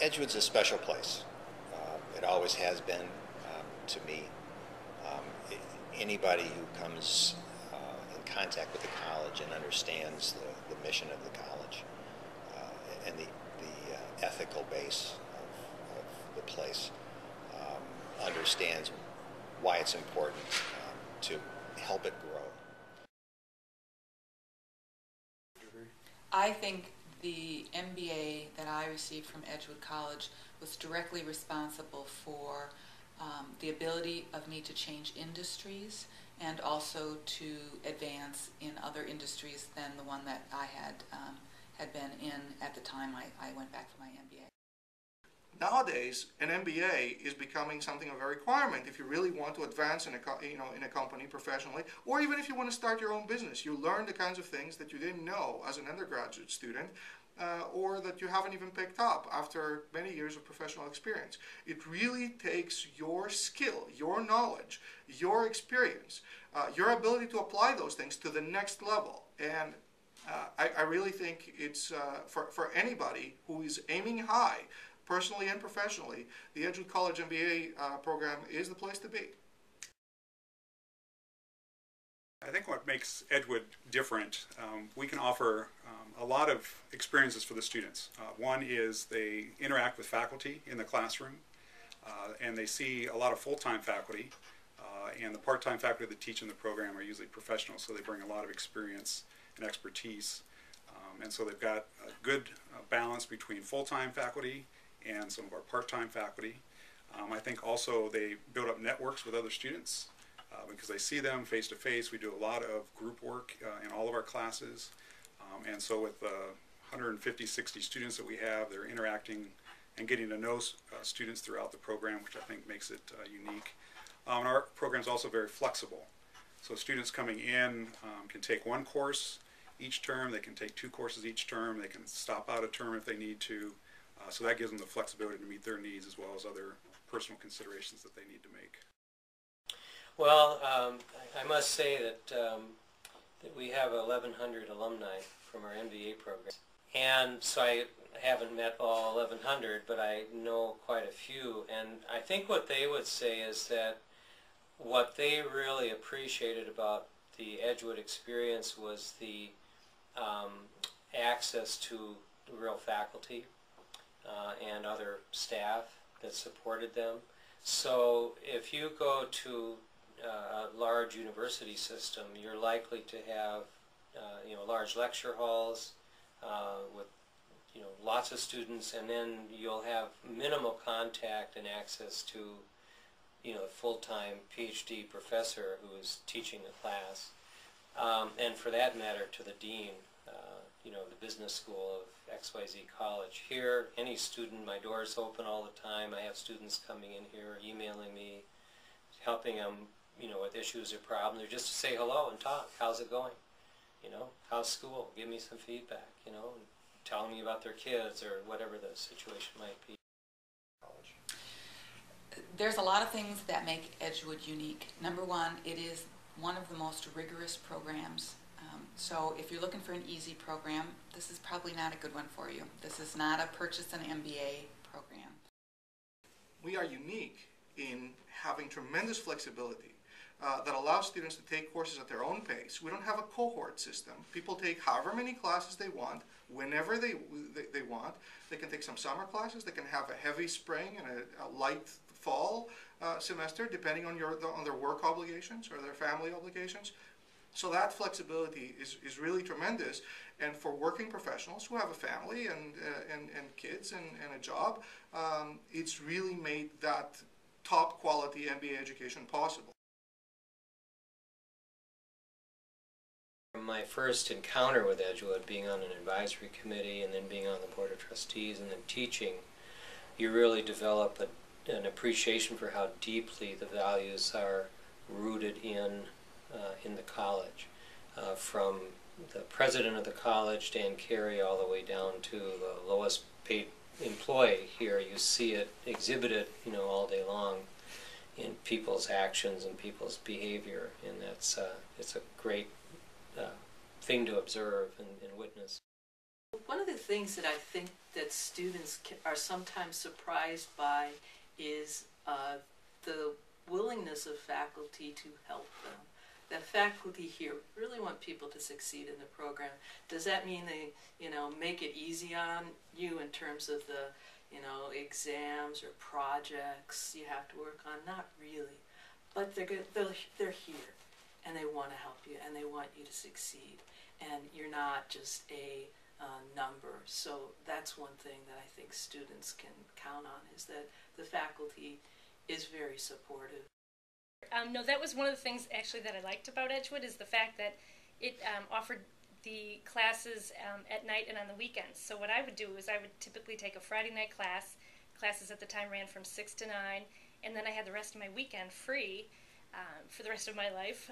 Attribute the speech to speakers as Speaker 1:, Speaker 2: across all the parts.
Speaker 1: Edgewood's a special place. It always has been to me. Anybody who comes in contact with the college and understands the mission of the college and the ethical base of the place understands why it's important to help it grow.
Speaker 2: I think the MBA that I received from Edgewood College was directly responsible for the ability of me to change industries and also to advance in other industries than the one that I had been in at the time I went back for my MBA.
Speaker 3: Nowadays, an MBA is becoming something of a requirement if you really want to advance in a company professionally, or even if you want to start your own business. You learn the kinds of things that you didn't know as an undergraduate student, or that you haven't even picked up after many years of professional experience. It really takes your skill, your knowledge, your experience, your ability to apply those things to the next level. And I really think it's for anybody who is aiming high, personally and professionally, the Edgewood College MBA program is the place to be.
Speaker 4: I think what makes Edgewood different, we can offer a lot of experiences for the students. One is they interact with faculty in the classroom, and they see a lot of full-time faculty, and the part-time faculty that teach in the program are usually professionals, so they bring a lot of experience and expertise. And so they've got a good balance between full-time faculty and some of our part-time faculty. I think also they build up networks with other students because they see them face to face. We do a lot of group work in all of our classes. And so with 150, 60 students that we have, they're interacting and getting to know students throughout the program, which I think makes it unique. And our program is also very flexible. So students coming in can take one course each term, they can take 2 courses each term, they can stop out a term if they need to. So that gives them the flexibility to meet their needs as well as other personal considerations that they need to make.
Speaker 5: Well, I must say that we have 1,100 alumni from our MBA program. And so I haven't met all 1,100, but I know quite a few. And I think what they would say is that what they really appreciated about the Edgewood experience was the access to real faculty and other staff that supported them. So if you go to a large university system, you're likely to have large lecture halls with lots of students, and then you'll have minimal contact and access to a full-time PhD professor who is teaching a class, and for that matter to the dean, the business school of XYZ college. Here, any student, my door's open all the time. I have students coming in here, emailing me, helping them, with issues or problems, or just to say hello and talk. How's it going? How's school? Give me some feedback, and telling me about their kids or whatever the situation might be.
Speaker 2: There's a lot of things that make Edgewood unique. Number one, it is one of the most rigorous programs. So if you're looking for an easy program, this is probably not a good one for you. This is not a purchase an MBA program.
Speaker 3: We are unique in having tremendous flexibility that allows students to take courses at their own pace. We don't have a cohort system. People take however many classes they want, whenever they want. They can take some summer classes. They can have a heavy spring and a light fall semester, depending on their work obligations or their family obligations. So that flexibility is really tremendous, and for working professionals who have a family and kids and a job, it's really made that top quality MBA education possible.
Speaker 5: My first encounter with Edgewood, being on an advisory committee and then being on the board of trustees and then teaching, you really develop an appreciation for how deeply the values are rooted in the college. From the president of the college, Dan Carey, all the way down to the lowest paid employee here, you see it exhibited all day long in people's actions and people's behavior, and it's a great thing to observe and witness.
Speaker 6: One of the things that I think that students are sometimes surprised by is the willingness of faculty to help them. That faculty here really want people to succeed in the program. Does that mean they, make it easy on you in terms of the, exams or projects you have to work on? Not really. But they're here, and they want to help you, and they want you to succeed. And you're not just a number. So that's one thing that I think students can count on, is that the faculty is very supportive.
Speaker 7: No, that was one of the things actually that I liked about Edgewood, is the fact that it offered the classes at night and on the weekends. So what I would do is I would typically take a Friday night class. Classes at the time ran from 6 to 9, and then I had the rest of my weekend free for the rest of my life.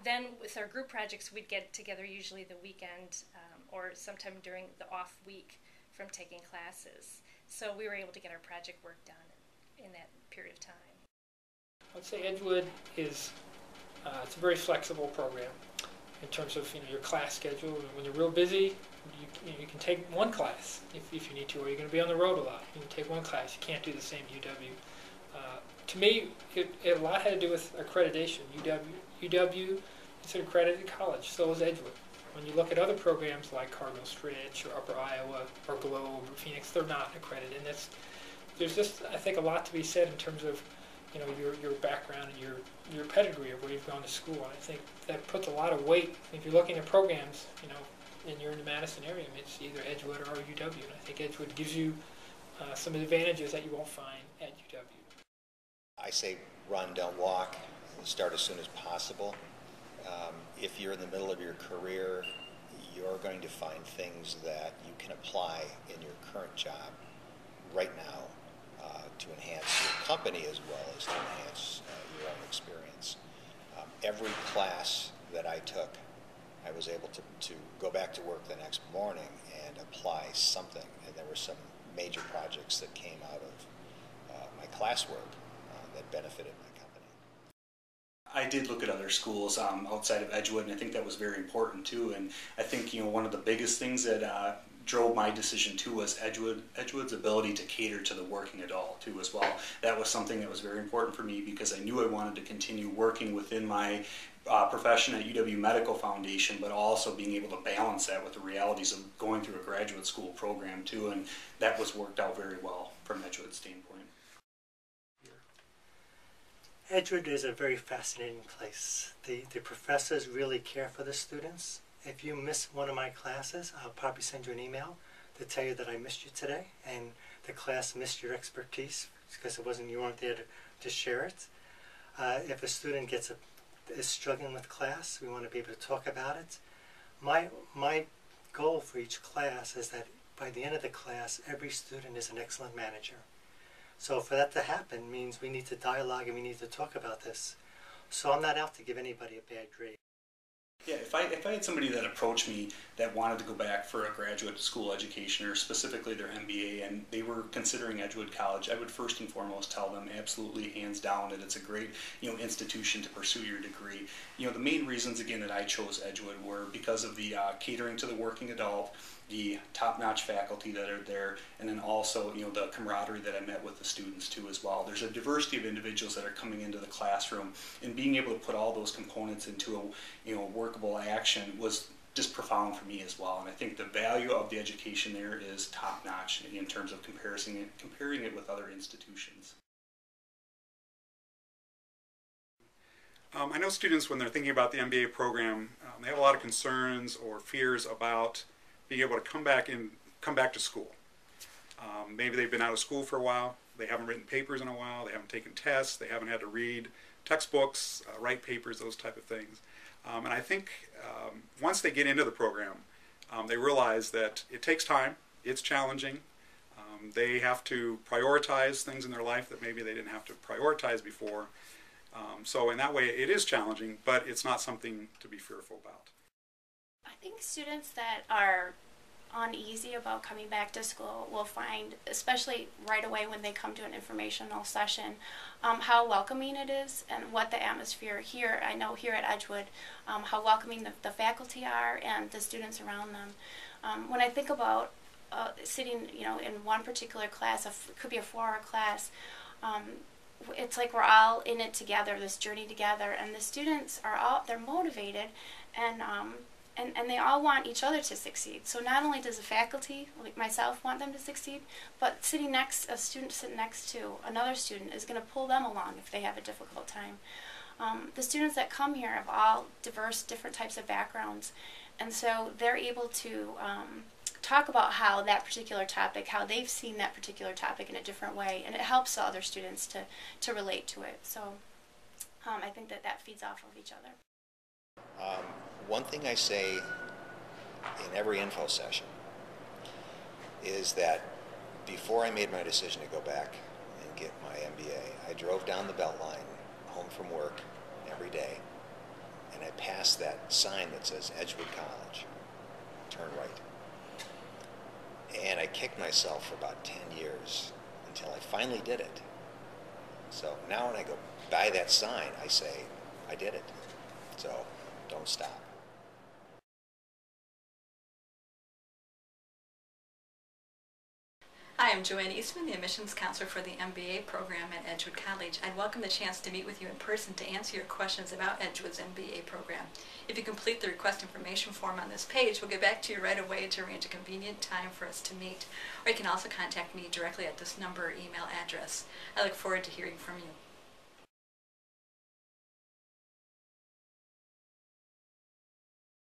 Speaker 7: Then with our group projects, we'd get together usually the weekend or sometime during the off week from taking classes. So we were able to get our project work done in that period of time.
Speaker 8: I'd say Edgewood is it's a very flexible program in terms of your class schedule. When you're real busy, you can take one class if you need to, or you're going to be on the road a lot. You can take one class. You can't do the same UW. To me, a lot had to do with accreditation. UW is an accredited college, so is Edgewood. When you look at other programs like Cardinal Stritch or Upper Iowa or Globe or Phoenix, they're not accredited. And there's just, I think, a lot to be said in terms of your background and your pedigree of where you've gone to school. And I think that puts a lot of weight. If you're looking at programs, and you're in the Madison area, it's either Edgewood or UW. And I think Edgewood gives you some advantages that you won't find at UW.
Speaker 1: I say run, don't walk. Start as soon as possible. If you're in the middle of your career, you're going to find things that you can apply in your current job right now to enhance your company as well as to enhance your own experience. Every class that I took, I was able to go back to work the next morning and apply something. And there were some major projects that came out of my classwork that benefited my company.
Speaker 9: I did look at other schools outside of Edgewood, and I think that was very important too. And I think one of the biggest things that drove my decision too was Edgewood's ability to cater to the working adult too as well. That was something that was very important for me because I knew I wanted to continue working within my profession at UW Medical Foundation, but also being able to balance that with the realities of going through a graduate school program too, and that was worked out very well from Edgewood's standpoint.
Speaker 10: Edgewood is a very fascinating place. The professors really care for the students. If you miss one of my classes, I'll probably send you an email to tell you that I missed you today and the class missed your expertise because you weren't there to share it. If a student is struggling with class, we want to be able to talk about it. My goal for each class is that by the end of the class, every student is an excellent manager. So for that to happen means we need to dialogue and we need to talk about this. So I'm not out to give anybody a bad grade.
Speaker 9: Yeah, if I had somebody that approached me that wanted to go back for a graduate school education or specifically their MBA and they were considering Edgewood College, I would first and foremost tell them absolutely hands down that it's a great institution to pursue your degree. The main reasons again that I chose Edgewood were because of the catering to the working adult, the top-notch faculty that are there, and then also the camaraderie that I met with the students too as well. There's a diversity of individuals that are coming into the classroom, and being able to put all those components into a workable action was just profound for me as well. And I think the value of the education there is top-notch in terms of comparing it with other institutions.
Speaker 4: I know students, when they're thinking about the MBA program, they have a lot of concerns or fears about being able to come back to school. Maybe they've been out of school for a while, they haven't written papers in a while, they haven't taken tests, they haven't had to read textbooks, write papers, those type of things. And I think once they get into the program, they realize that it takes time, it's challenging, they have to prioritize things in their life that maybe they didn't have to prioritize before. So in that way it is challenging, but it's not something to be fearful about.
Speaker 11: I think students that are uneasy about coming back to school will find, especially right away when they come to an informational session, how welcoming it is and what the atmosphere here, I know here at Edgewood, how welcoming the faculty are and the students around them. When I think about sitting, in one particular class, it could be a 4-hour class, it's like we're all in it together, this journey together, and the students they're motivated, and they all want each other to succeed. So not only does the faculty, like myself, want them to succeed, but a student sitting next to another student is going to pull them along if they have a difficult time. The students that come here have all different types of backgrounds, and so they're able to talk about how they've seen that particular topic in a different way, and it helps the other students to relate to it. So I think that feeds off of each other.
Speaker 1: One thing I say in every info session is that before I made my decision to go back and get my MBA, I drove down the Beltline home from work every day, and I passed that sign that says Edgewood College, turn right. And I kicked myself for about 10 years until I finally did it. So now when I go by that sign, I say, I did it. So don't stop.
Speaker 12: Hi, I'm Joanne Eastman, the admissions counselor for the MBA program at Edgewood College. I'd welcome the chance to meet with you in person to answer your questions about Edgewood's MBA program. If you complete the request information form on this page, we'll get back to you right away to arrange a convenient time for us to meet. Or you can also contact me directly at this number or email address. I look forward to hearing from you.